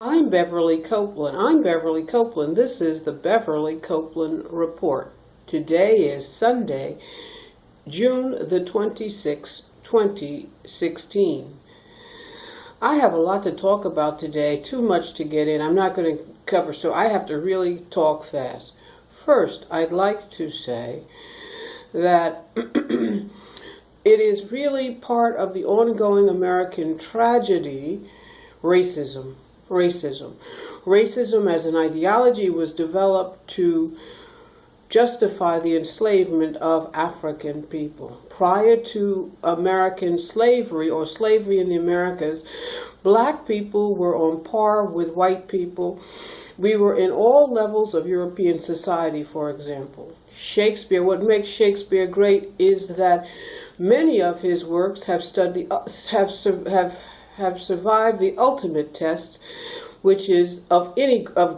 I'm Beverly Copeland. This is the Beverly Copeland Report. Today is Sunday, June the 26th, 2016. I have a lot to talk about today, too much to get in. I'm not going to cover, so I have to really talk fast. First, I'd like to say that it is really part of the ongoing American tragedy, racism. Racism as an ideology was developed to justify the enslavement of African people. Prior to American slavery or slavery in the Americas, black people were on par with white people. We were in all levels of European society, for example. Shakespeare, what makes Shakespeare great is that many of his works have survived the ultimate test, which is of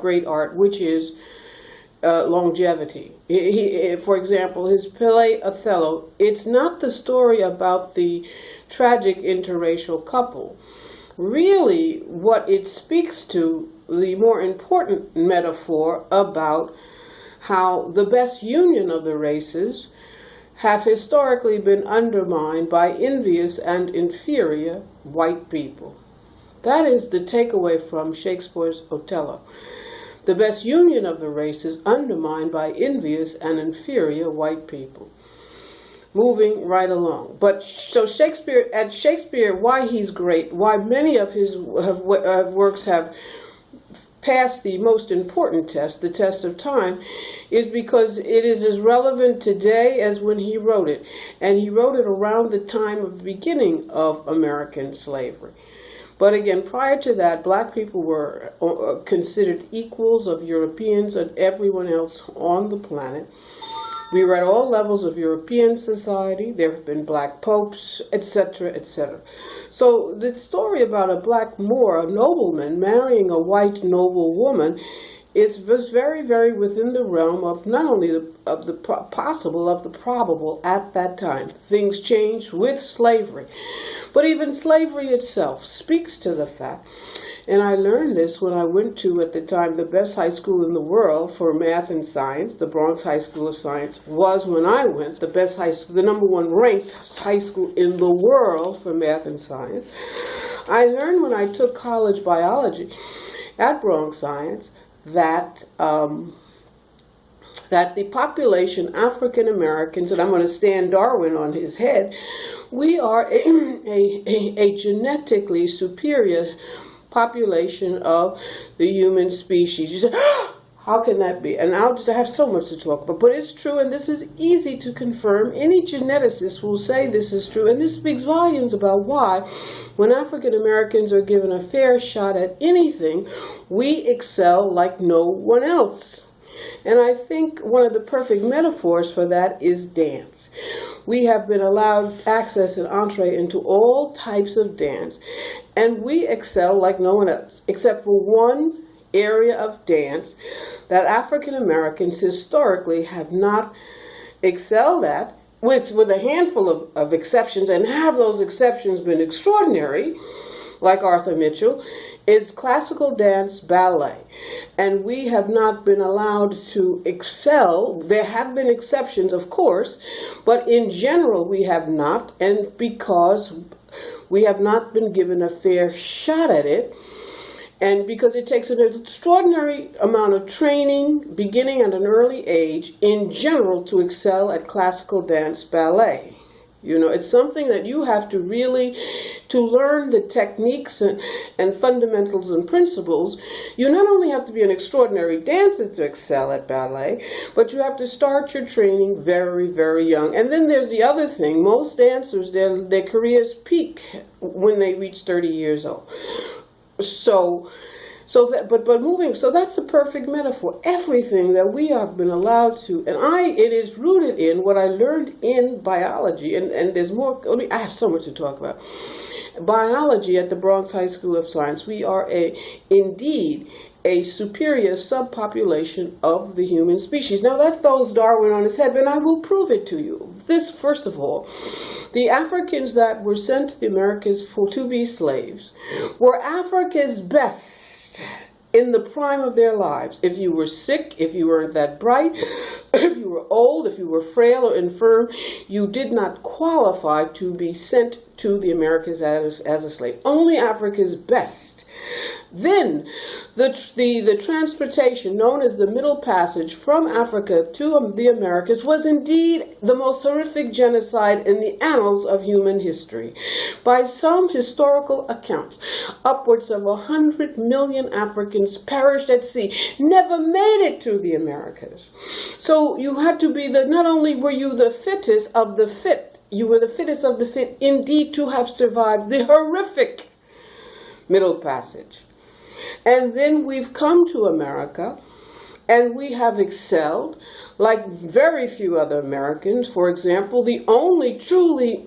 great art, which is longevity. For example, his play Othello, it's not the story about the tragic interracial couple. Really, what it speaks to, the more important metaphor about how the best union of the races have historically been undermined by envious and inferior white people. That is the takeaway from Shakespeare's Othello. The best union of the races undermined by envious and inferior white people. Moving right along. But so Shakespeare, why he's great, why many of his works have passed the most important test, the test of time, is because it is as relevant today as when he wrote it. And he wrote it around the time of the beginning of American slavery. But again, prior to that, black people were considered equals of Europeans and everyone else on the planet. We were at all levels of European society. There have been black popes, etc., etc. So the story about a black Moor, a nobleman, marrying a white noble woman, was very, very within the realm of not only of the possible, of the probable at that time. Things changed with slavery. But even slavery itself speaks to the fact, and I learned this when I went to, at the time, the best high school in the world for math and science. The Bronx High School of Science was, when I went, the best high school, the #1 ranked high school in the world for math and science. I learned when I took college biology at Bronx Science that the population, African Americans, and I'm going to stand Darwin on his head, we are a genetically superior population of the human species. You say, how can that be? And I have so much to talk about, but it's true, and this is easy to confirm. Any geneticist will say this is true, and this speaks volumes about why, when African Americans are given a fair shot at anything, we excel like no one else. And I think one of the perfect metaphors for that is dance. We have been allowed access and entree into all types of dance, and we excel like no one else, except for one area of dance that African Americans historically have not excelled at, with a handful of exceptions, and have those exceptions been extraordinary, like Arthur Mitchell, is classical dance ballet. And we have not been allowed to excel. There have been exceptions, of course, but in general we have not, and because we have not been given a fair shot at it, and because it takes an extraordinary amount of training, beginning at an early age, in general, to excel at classical dance ballet. You know, it's something that you have to really, to learn the techniques and fundamentals and principles. You not only have to be an extraordinary dancer to excel at ballet, but you have to start your training very, very young. And then there's the other thing. Most dancers, their careers peak when they reach 30 years old. So that's a perfect metaphor. Everything that we have been allowed to, and it is rooted in what I learned in biology, and there's more. I have so much to talk about. Biology at the Bronx High School of Science, we are indeed a superior subpopulation of the human species. Now that throws Darwin on his head, and I will prove it to you. This, first of all, the Africans that were sent to the Americas to be slaves were Africa's best best in the prime of their lives. If you were sick, if you weren't that bright, if you were old, if you were frail or infirm, you did not qualify to be sent to the Americas as a slave. Only Africa's best. Then the transportation known as the Middle Passage from Africa to the Americas was indeed the most horrific genocide in the annals of human history. By some historical accounts, upwards of 100 million Africans perished at sea, never made it to the Americas. So you had to be not only were you the fittest of the fit, you were the fittest of the fit indeed to have survived the horrific Middle Passage. And then we've come to America, and we have excelled like very few other Americans. For example, the only truly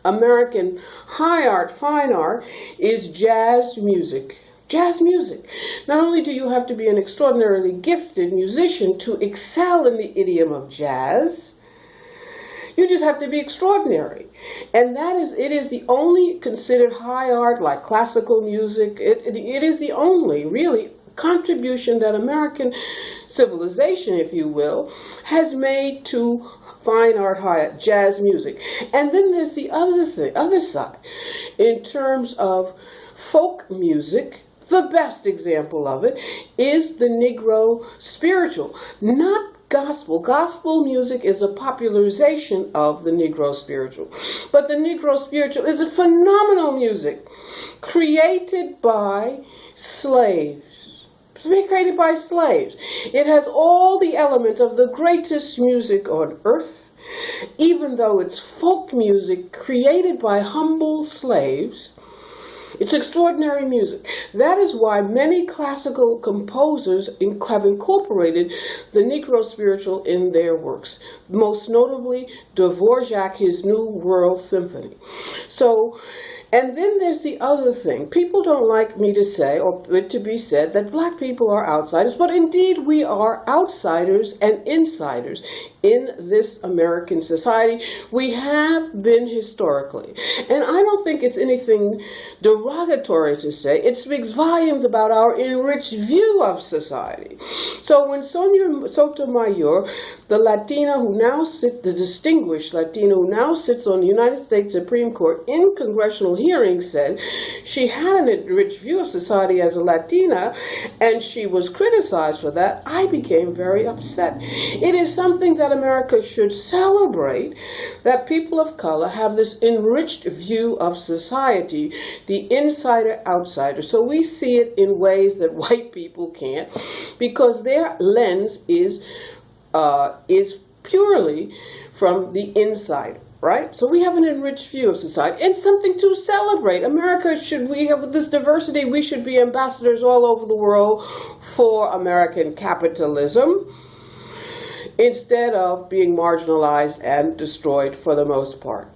American high art, fine art, is jazz music. Jazz music. Not only do you have to be an extraordinarily gifted musician to excel in the idiom of jazz, you just have to be extraordinary. And it is the only considered high art, like classical music. It is the only, really, contribution that American civilization, if you will, has made to fine art, high art, jazz music. And then there's the other side. In terms of folk music, the best example of it is the Negro spiritual, not gospel. Gospel music is a popularization of the Negro spiritual. But the Negro spiritual is a phenomenal music created by slaves. Created by slaves. It has all the elements of the greatest music on earth, even though it's folk music created by humble slaves. It's extraordinary music. That is why many classical composers have incorporated the Negro spiritual in their works. Most notably, Dvorak, his New World Symphony. And then there's the other thing. People don't like me to say, or it to be said, that black people are outsiders, but indeed we are outsiders and insiders in this American society. We have been historically. And I don't think it's anything derogatory to say. It speaks volumes about our enriched view of society. So when Sonia Sotomayor, the Latina who now sits, the distinguished Latina who now sits on the United States Supreme Court in congressional hearings, said she had an enriched view of society as a Latina, and she was criticized for that, I became very upset. It is something that America should celebrate, that people of color have this enriched view of society, the insider-outsider. So we see it in ways that white people can't, because their lens is purely from the inside. Right? So we have an enriched view of society. It's something to celebrate. America we have this diversity, we should be ambassadors all over the world for American capitalism, instead of being marginalized and destroyed for the most part.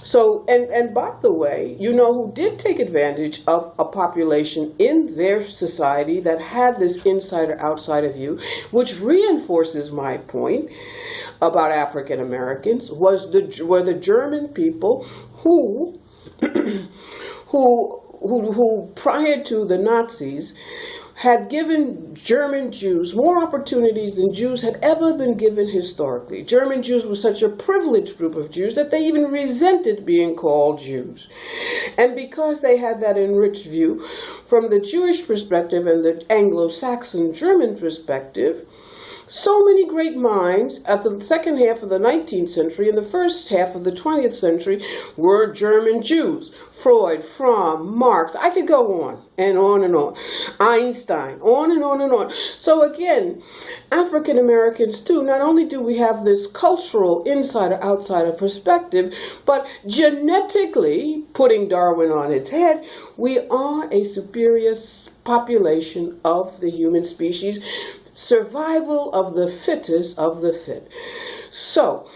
So, and by the way, you know who did take advantage of a population in their society that had this insider-outsider view, which reinforces my point about African Americans, were the German people who prior to the Nazis had given German Jews more opportunities than Jews had ever been given historically. German Jews were such a privileged group of Jews that they even resented being called Jews. And because they had that enriched view from the Jewish perspective and the Anglo-Saxon German perspective, so many great minds at the second half of the 19th century and the first half of the 20th century were German Jews. Freud, Fromm, Marx, I could go on and on and on. Einstein, on and on and on. So again, African Americans too, not only do we have this cultural insider-outsider perspective, but genetically, putting Darwin on its head, we are a superior population of the human species. Survival of the fittest of the fit. So,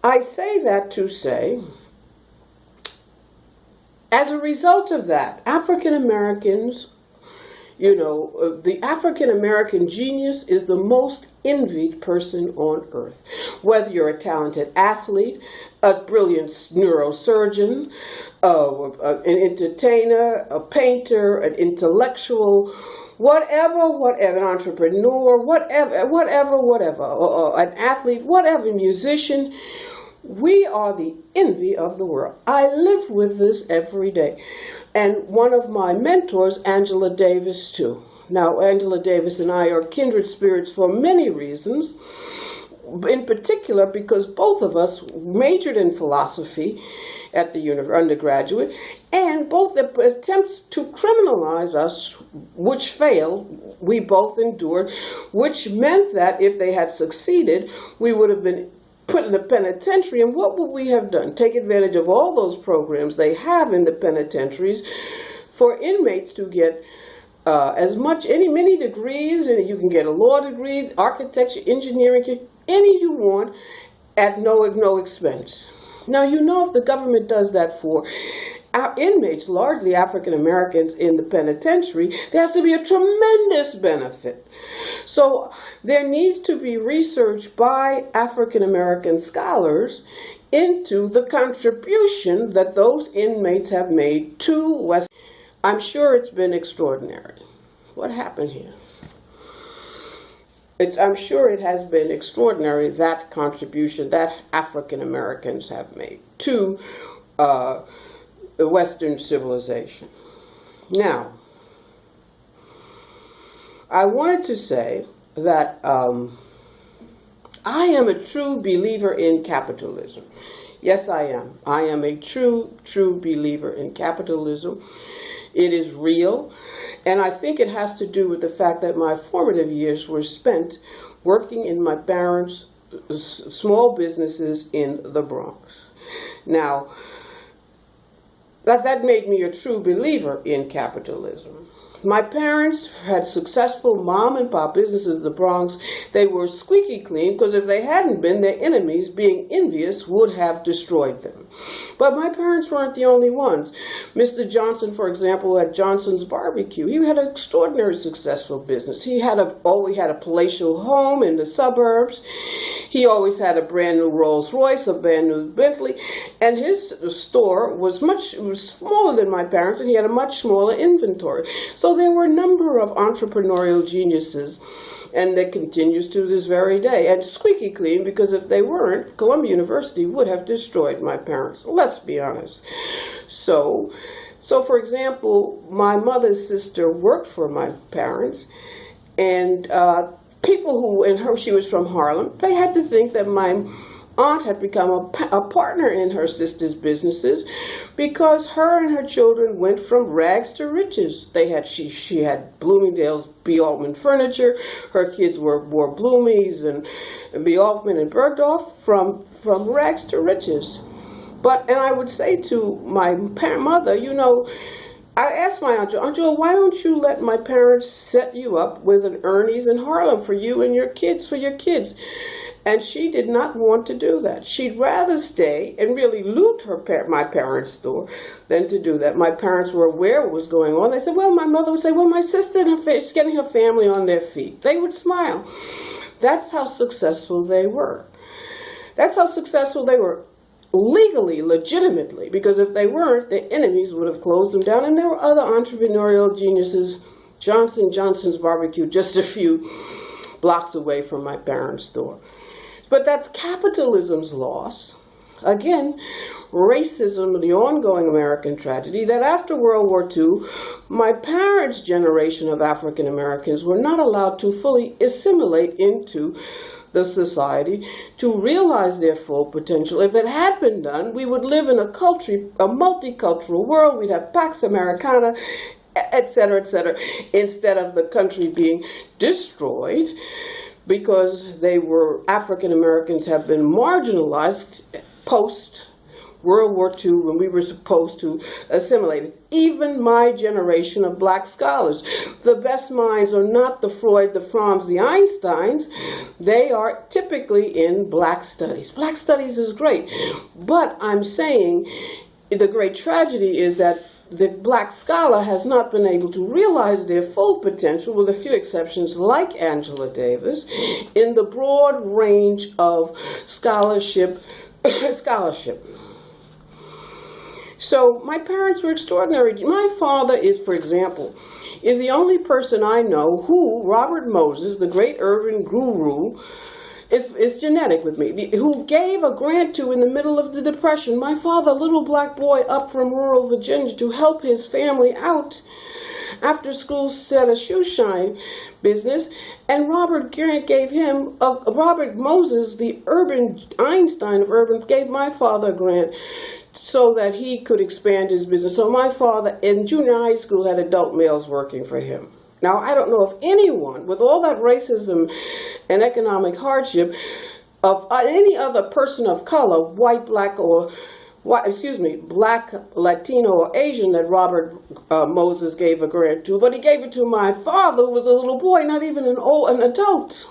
I say that to say, as a result of that, African Americans, the African American genius is the most envied person on earth. Whether you're a talented athlete, a brilliant neurosurgeon, an entertainer, a painter, an intellectual, whatever, an entrepreneur, whatever, an athlete, whatever, musician. We are the envy of the world. I live with this every day. And one of my mentors, Angela Davis, too. Now, Angela Davis and I are kindred spirits for many reasons. In particular, because both of us majored in philosophy at the undergraduate, and both the attempts to criminalize us, which failed, we both endured, which meant that if they had succeeded, we would have been put in the penitentiary. And what would we have done? Take advantage of all those programs they have in the penitentiaries for inmates to get many degrees, and you can get a law degrees, architecture, engineering, any you want at no expense. Now, you know, if the government does that for our inmates, largely African Americans in the penitentiary, there has to be a tremendous benefit. So there needs to be research by African American scholars into the contribution that those inmates have made to West. I'm sure it's been extraordinary. What happened here? I'm sure it has been extraordinary, that contribution that African Americans have made to the Western civilization. Now, I wanted to say that I am a true believer in capitalism. Yes, I am. I am a true believer in capitalism. It is real, and I think it has to do with the fact that my formative years were spent working in my parents' small businesses in the Bronx. Now, that made me a true believer in capitalism. My parents had successful mom and pop businesses in the Bronx. They were squeaky clean because if they hadn't been, their enemies, being envious, would have destroyed them. But my parents weren't the only ones. Mr. Johnson, for example, at Johnson's Barbecue, he had an extraordinary successful business. He always had a palatial home in the suburbs. He always had a brand new Rolls Royce, a brand new Bentley, and his store was smaller than my parents, and he had a much smaller inventory. So there were a number of entrepreneurial geniuses, and that continues to this very day, and squeaky clean, because if they weren't, Columbia University would have destroyed my parents. Let's be honest. So for example, my mother's sister worked for my parents, and people she was from Harlem, they had to think that my aunt had become a partner in her sister's businesses because her and her children went from rags to riches. She had Bloomingdale's B. Altman furniture. Her kids wore Bloomies and B. Altman and Bergdorf from rags to riches. And I would say to my mother, you know, I asked my Aunt Joe, why don't you let my parents set you up with an Ernie's in Harlem for you and your kids, for your kids? And she did not want to do that. She'd rather stay and really loot my parents' store than to do that. My parents were aware what was going on. They said, well, my mother would say, well, my sister is getting her family on their feet. They would smile. That's how successful they were. That's how successful they were. Legally, legitimately, because if they weren't, their enemies would have closed them down. And there were other entrepreneurial geniuses. Johnson's Barbecue, just a few blocks away from my parents' store. But that's capitalism's loss. Again, racism, the ongoing American tragedy, that after World War II, my parents' generation of African Americans were not allowed to fully assimilate into the society to realize their full potential. If it had been done, we would live in a multicultural world. We'd have Pax Americana, etc., instead of the country being destroyed because African Americans have been marginalized post World War II when we were supposed to assimilate. Even my generation of black scholars, the best minds are not the Freud, the Fromms, the Einsteins. They are typically in black studies. Black studies is great, but I'm saying the great tragedy is that the black scholar has not been able to realize their full potential, with a few exceptions like Angela Davis, in the broad range of scholarship scholarship. So my parents were extraordinary. My father is, for example, is the only person I know who, Robert Moses, the great urban guru, it's genetic with me, who gave a grant to in the middle of the Depression. My father, a little black boy up from rural Virginia, to help his family out after school, set a shoe shine business, and Robert Grant gave him, Robert Moses, the urban Einstein of urban, gave my father a grant so that he could expand his business. So my father in junior high school had adult males working for him. Now, I don't know if anyone, with all that racism and economic hardship, of any other person of color, white, black, or black, Latino, or Asian, that Robert Moses gave a grant to, but he gave it to my father, who was a little boy, not even an adult.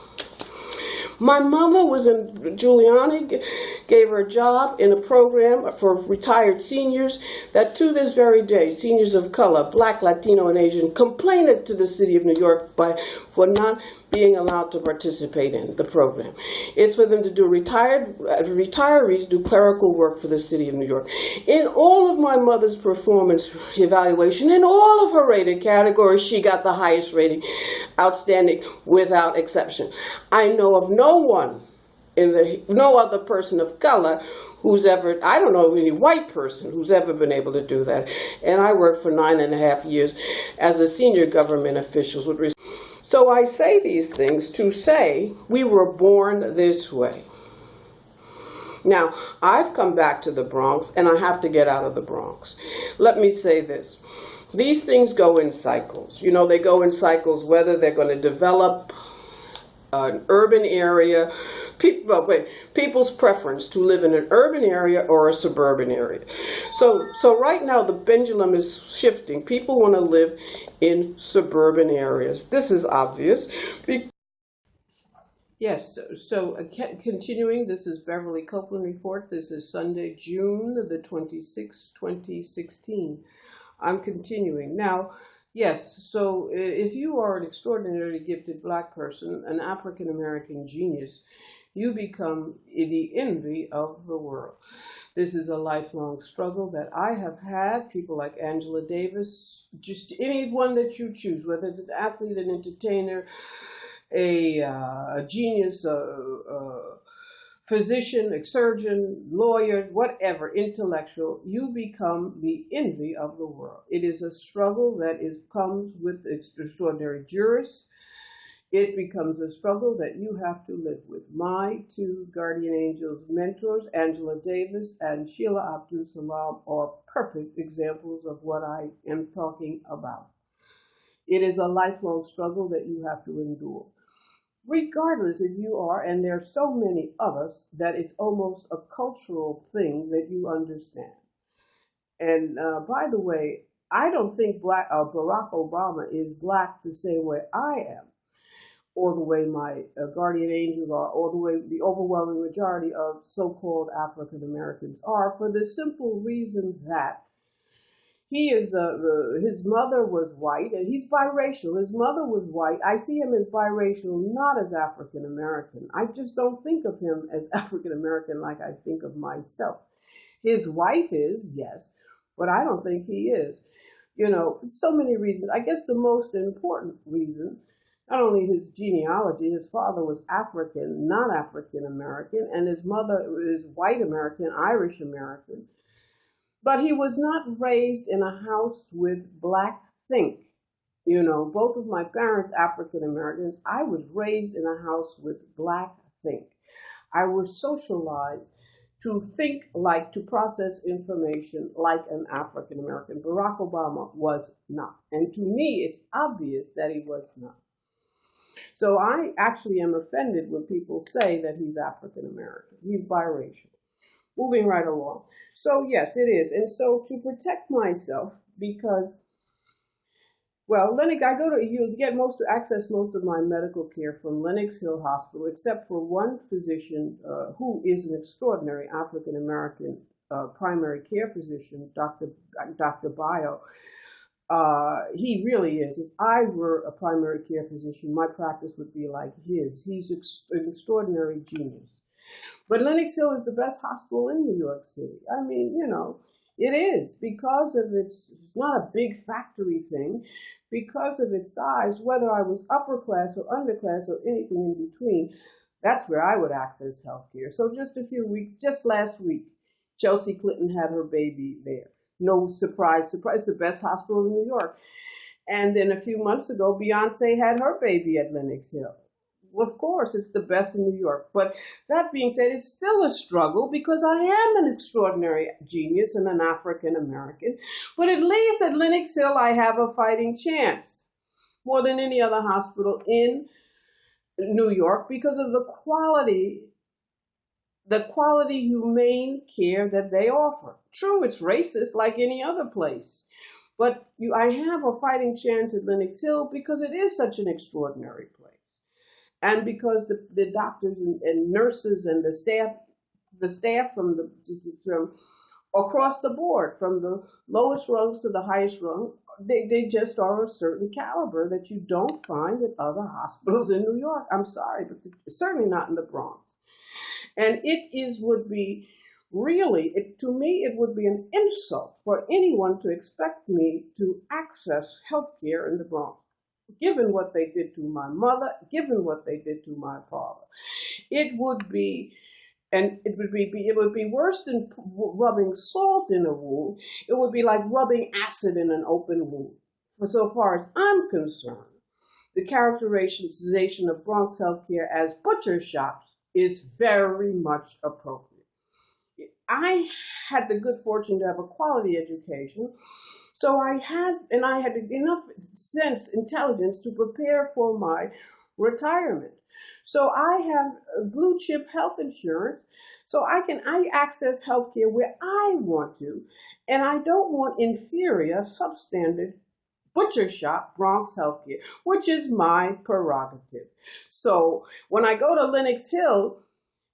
My mother was in Giuliani, gave her a job in a program for retired seniors that to this very day, seniors of color, black, Latino, and Asian, complained to the city of New York for not being allowed to participate in the program. It's for them to do retirees do clerical work for the city of New York. In all of my mother's performance evaluation, in all of her rated categories, she got the highest rating, outstanding, without exception. I know of no other person of color who's ever, I don't know of any white person who's ever been able to do that. And I worked for 9.5 years as a senior government official. So I say these things to say we were born this way. Now, I've come back to the Bronx, and I have to get out of the Bronx. Let me say this. These things go in cycles. You know, they go in cycles, whether they're going to develop an urban area, people's preference to live in an urban area or a suburban area. So right now the pendulum is shifting. People want to live in suburban areas. This is obvious. Yes, so continuing, this is Beverly Copeland Report. This is Sunday, June the 26th, 2016. I'm continuing. Now, yes, so if you are an extraordinarily gifted black person, an African-American genius, you become the envy of the world. This is a lifelong struggle that I have had. People like Angela Davis, just anyone that you choose, whether it's an athlete, an entertainer, a genius, physician, a surgeon, lawyer, whatever, intellectual, you become the envy of the world. It is a struggle that comes with extraordinary jurists. It becomes a struggle that you have to live with. My two guardian angels mentors, Angela Davis and Sheila Abdul Salam, are perfect examples of what I am talking about. It is a lifelong struggle that you have to endure. Regardless if you are, and there are so many of us, that it's almost a cultural thing that you understand. And by the way, I don't think Barack Obama is black the same way I am, or the way my guardian angels are, or the way the overwhelming majority of so-called African Americans are, for the simple reason that he is, his mother was white, and he's biracial. His mother was white. I see him as biracial, not as African American. I just don't think of him as African American like I think of myself. His wife is, yes, but I don't think he is. You know, for so many reasons. I guess the most important reason, not only his genealogy, his father was African, not African American, and his mother is white American, Irish American. But he was not raised in a house with black think. You know, both of my parents, African Americans, I was raised in a house with black think. I was socialized to think like, to process information like an African American. Barack Obama was not. And to me, it's obvious that he was not. So I actually am offended when people say that he's African American. He's biracial. Moving right along. So yes, it is. And so to protect myself, because, well, you get access most of my medical care from Lenox Hill Hospital, except for one physician who is an extraordinary African American primary care physician, Dr. Bio. He really is. If I were a primary care physician, my practice would be like his. He's an extraordinary genius. But Lenox Hill is the best hospital in New York City. I mean, it is because of it's not a big factory thing, because of its size, whether I was upper class or underclass or anything in between, that's where I would access healthcare. So just last week, Chelsea Clinton had her baby there. No surprise, surprise, the best hospital in New York. And then a few months ago, Beyonce had her baby at Lenox Hill. Of course, it's the best in New York. But that being said, it's still a struggle because I am an extraordinary genius and an African American. But at least at Lenox Hill, I have a fighting chance more than any other hospital in New York because of the quality humane care that they offer. True, it's racist like any other place. But I have a fighting chance at Lenox Hill because it is such an extraordinary place. And because the doctors and nurses and the staff from across the board, from the lowest rungs to the highest rung, they just are a certain caliber that you don't find at other hospitals in New York. I'm sorry, but certainly not in the Bronx. And would be really, to me, it would be an insult for anyone to expect me to access health care in the Bronx, given what they did to my mother, given what they did to my father. It would be worse than rubbing salt in a wound. It would be like rubbing acid in an open wound. For so far as I'm concerned, the characterization of Bronx healthcare as butcher shops is very much appropriate. I had the good fortune to have a quality education, so I had enough intelligence to prepare for my retirement. So I have blue chip health insurance, so I access healthcare where I want to, and I don't want inferior, substandard butcher shop Bronx healthcare, which is my prerogative. So when I go to Lenox Hill,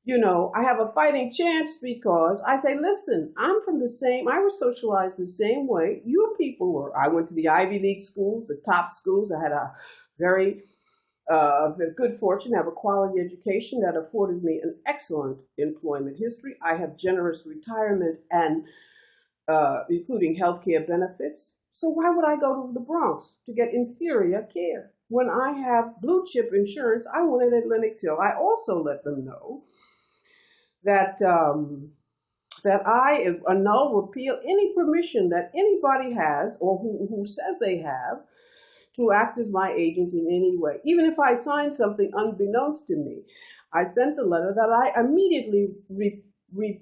I have a fighting chance because I say, listen, I was socialized the same way you people were. I went to the Ivy League schools, the top schools. I had a very good fortune to have a quality education that afforded me an excellent employment history. I have generous retirement and including healthcare benefits. So why would I go to the Bronx to get inferior care? When I have blue chip insurance, I want it at Lenox Hill. I also let them know that I annul, repeal any permission that anybody has or who says they have to act as my agent in any way. Even if I sign something unbeknownst to me, I sent a letter that I immediately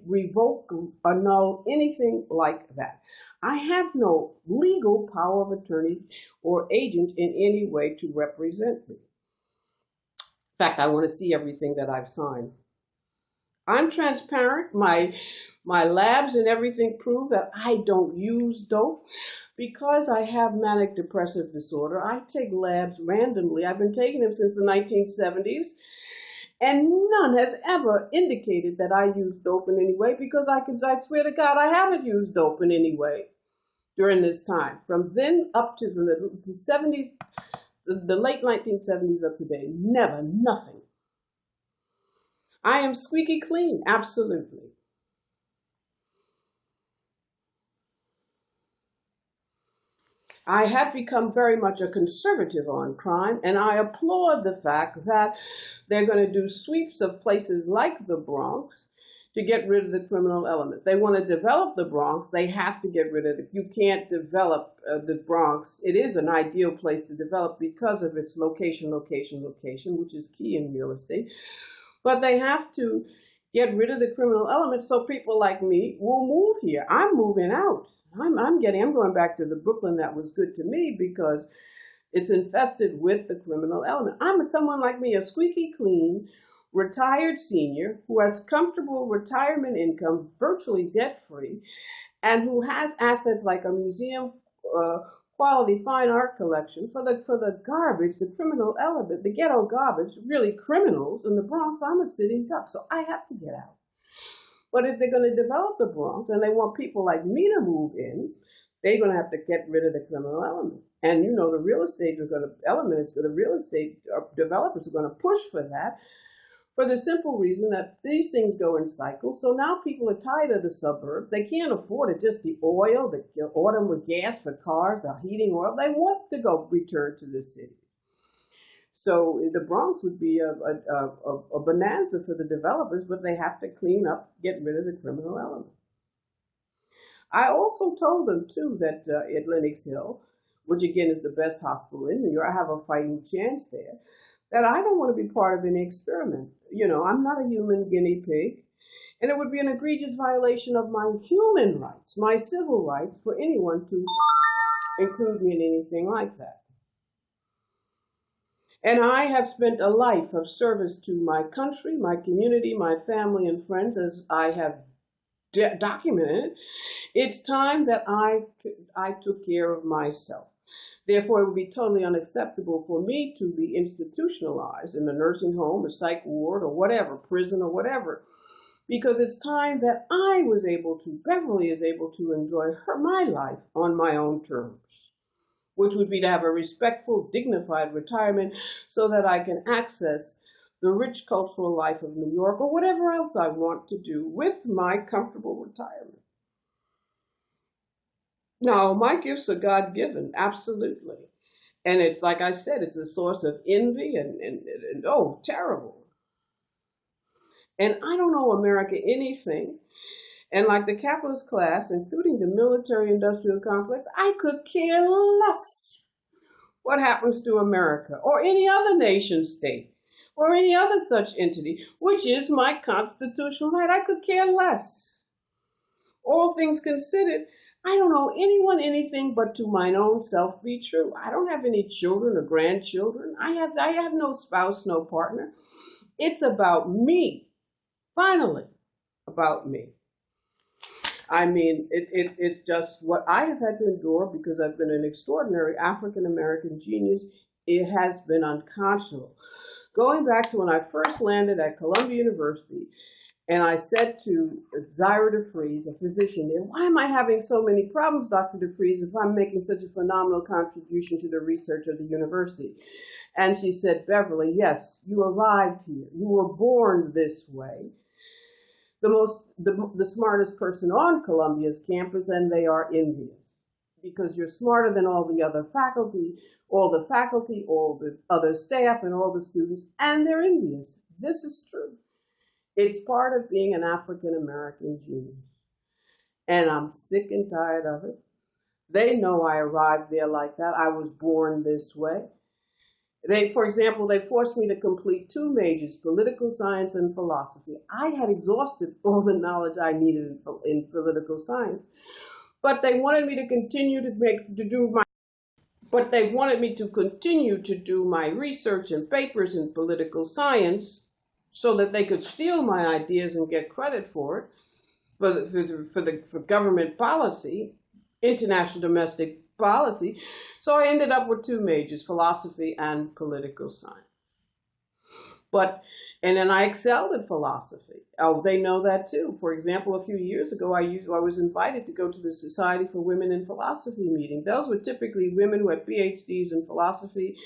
revoke, annul, anything like that. I have no legal power of attorney or agent in any way to represent me. In fact, I want to see everything that I've signed. I'm transparent. My labs and everything prove that I don't use dope. Because I have manic depressive disorder, I take labs randomly. I've been taking them since the 1970s, and none has ever indicated that I use dope in any way because I swear to God, I haven't used dope in any way during this time. From then up to the 70s, the late 1970s up to today, never, nothing. I am squeaky clean, absolutely. I have become very much a conservative on crime, and I applaud the fact that they're going to do sweeps of places like the Bronx to get rid of the criminal element. They want to develop the Bronx, they have to get rid of it. You can't develop the Bronx. It is an ideal place to develop because of its location, which is key in real estate. But they have to get rid of the criminal element so people like me will move here. I'm moving out. I'm going back to the Brooklyn that was good to me because it's infested with the criminal element. I'm someone like me, a squeaky clean, retired senior who has comfortable retirement income, virtually debt-free, and who has assets like a museum quality fine art collection for the garbage, the criminal element, the ghetto garbage, really criminals in the Bronx. I'm a sitting duck, so I have to get out. But if they're going to develop the Bronx and they want people like me to move in, they're going to have to get rid of the criminal element. And the real estate developers are going to push for that. for the simple reason that these things go in cycles. So now people are tired of the suburbs. They can't afford it, just the oil, the autumn with gas for cars, the heating oil. They want to go return to the city. So the Bronx would be a bonanza for the developers, but they have to clean up, get rid of the criminal element. I also told them, too, that at Lenox Hill, which again is the best hospital in New York, I have a fighting chance there, that I don't want to be part of any experiment. You know, I'm not a human guinea pig, and it would be an egregious violation of my human rights, my civil rights, for anyone to include me in anything like that. And I have spent a life of service to my country, my community, my family, and friends, as I have documented. It's time that I took care of myself. Therefore, it would be totally unacceptable for me to be institutionalized in a nursing home, a psych ward, or whatever, prison or whatever, because it's time that Beverly is able to enjoy my life on my own terms, which would be to have a respectful, dignified retirement so that I can access the rich cultural life of New York or whatever else I want to do with my comfortable retirement. Now, my gifts are God-given, absolutely. And it's like I said, it's a source of envy and oh, terrible. And I don't know America anything. And like the capitalist class, including the military-industrial complex, I could care less what happens to America or any other nation state or any other such entity, which is my constitutional right. I could care less. All things considered, I don't know anyone anything but to mine own self be true. I don't have any children or grandchildren. I have no spouse, no partner. It's about me. Finally, about me. I mean, it's just what I have had to endure because I've been an extraordinary African-American genius. It has been unconscionable. Going back to when I first landed at Columbia University, and I said to Zyra DeFries, a physician there, why am I having so many problems, Dr. DeFries, if I'm making such a phenomenal contribution to the research of the university? And she said, Beverly, yes, you arrived here. You were born this way. The smartest person on Columbia's campus, and they are envious because you're smarter than all the other faculty, all the other staff, and all the students, and they're envious. This is true. It's part of being an African-American genius. And I'm sick and tired of it. They know I arrived there like that. I was born this way. For example, they forced me to complete 2 majors, political science and philosophy. I had exhausted all the knowledge I needed in political science. But they wanted me to continue to do my research and papers in political science, so that they could steal my ideas and get credit for it for government policy, international domestic policy. So I ended up with 2 majors, philosophy and political science. And then I excelled in philosophy. Oh, they know that too. For example, a few years ago, I was invited to go to the Society for Women in Philosophy meeting. Those were typically women who had PhDs in philosophy